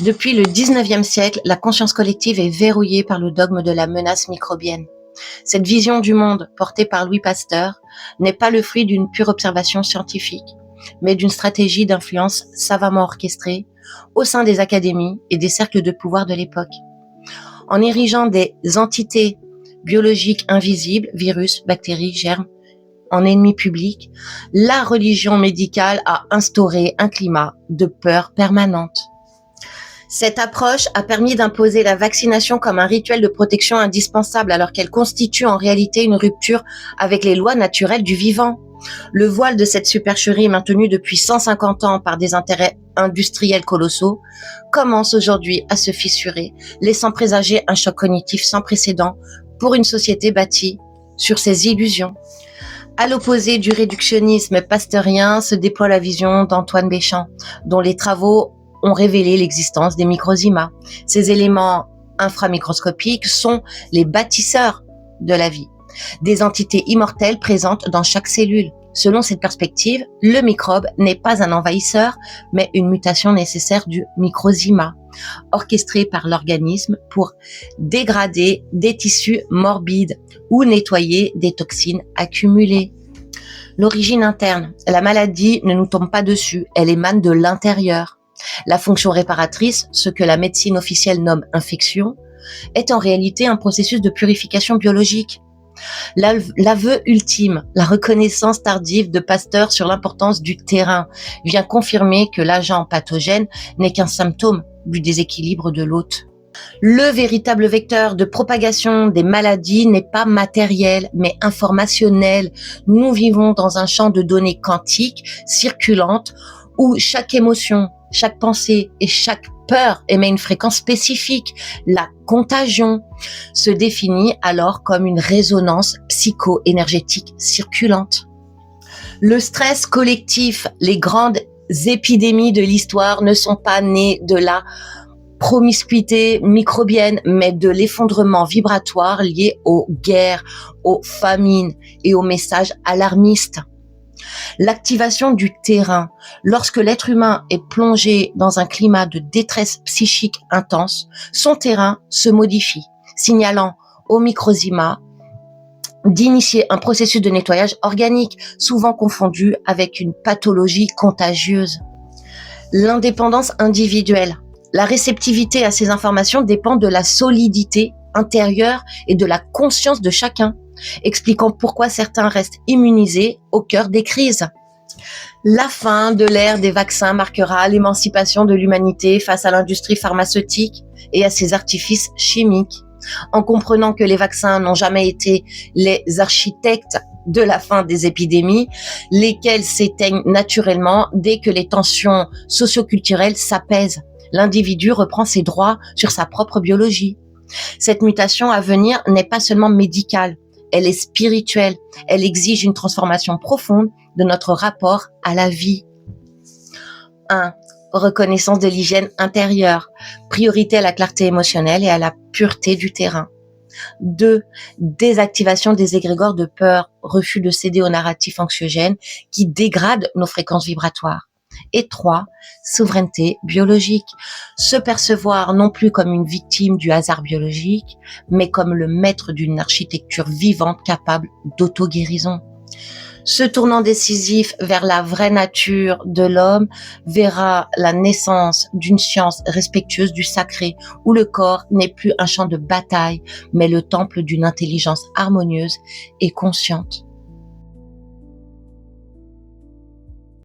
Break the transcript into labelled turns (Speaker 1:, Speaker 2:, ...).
Speaker 1: Depuis le 19e siècle, la conscience collective est verrouillée par le dogme de la menace microbienne. Cette vision du monde, portée par Louis Pasteur, n'est pas le fruit d'une pure observation scientifique, mais d'une stratégie d'influence savamment orchestrée au sein des académies et des cercles de pouvoir de l'époque. En érigeant des entités biologiques invisibles, virus, bactéries, germes, en ennemis publics, la religion médicale a instauré un climat de peur permanente. Cette approche a permis d'imposer la vaccination comme un rituel de protection indispensable alors qu'elle constitue en réalité une rupture avec les lois naturelles du vivant. Le voile de cette supercherie maintenue depuis 150 ans par des intérêts industriels colossaux commence aujourd'hui à se fissurer, laissant présager un choc cognitif sans précédent pour une société bâtie sur ses illusions. À l'opposé du réductionnisme pasteurien se déploie la vision d'Antoine Béchamp, dont les travaux ont révélé l'existence des microzymas. Ces éléments inframicroscopiques sont les bâtisseurs de la vie, des entités immortelles présentes dans chaque cellule. Selon cette perspective, le microbe n'est pas un envahisseur, mais une mutation nécessaire du microzyma, orchestrée par l'organisme pour dégrader des tissus morbides ou nettoyer des toxines accumulées. L'origine interne. La maladie ne nous tombe pas dessus, elle émane de l'intérieur. La fonction réparatrice, ce que la médecine officielle nomme infection, est en réalité un processus de purification biologique. L'aveu ultime, la reconnaissance tardive de Pasteur sur l'importance du terrain, vient confirmer que l'agent pathogène n'est qu'un symptôme du déséquilibre de l'hôte. Le véritable vecteur de propagation des maladies n'est pas matériel, mais informationnel. Nous vivons dans un champ de données quantiques, circulantes, où chaque émotion, chaque pensée et chaque peur émet une fréquence spécifique. La contagion se définit alors comme une résonance psycho-énergétique circulante. Le stress collectif, les grandes épidémies de l'histoire ne sont pas nées de la promiscuité microbienne, mais de l'effondrement vibratoire lié aux guerres, aux famines et aux messages alarmistes. L'activation du terrain, lorsque l'être humain est plongé dans un climat de détresse psychique intense, son terrain se modifie, signalant au microzyma d'initier un processus de nettoyage organique, souvent confondu avec une pathologie contagieuse. L'indépendance individuelle. La réceptivité à ces informations dépend de la solidité intérieure et de la conscience de chacun, expliquant pourquoi certains restent immunisés au cœur des crises. La fin de l'ère des vaccins marquera l'émancipation de l'humanité face à l'industrie pharmaceutique et à ses artifices chimiques. En comprenant que les vaccins n'ont jamais été les architectes de la fin des épidémies, lesquelles s'éteignent naturellement dès que les tensions socioculturelles s'apaisent. L'individu reprend ses droits sur sa propre biologie. Cette mutation à venir n'est pas seulement médicale, elle est spirituelle, elle exige une transformation profonde de notre rapport à la vie. 1. Reconnaissance de l'hygiène intérieure, priorité à la clarté émotionnelle et à la pureté du terrain. 2. Désactivation des égrégores de peur, refus de céder aux narratifs anxiogènes qui dégradent nos fréquences vibratoires. Et 3. Souveraineté biologique, se percevoir non plus comme une victime du hasard biologique, mais comme le maître d'une architecture vivante capable d'auto-guérison. Ce tournant décisif vers la vraie nature de l'homme verra la naissance d'une science respectueuse du sacré, où le corps n'est plus un champ de bataille, mais le temple d'une intelligence harmonieuse et consciente.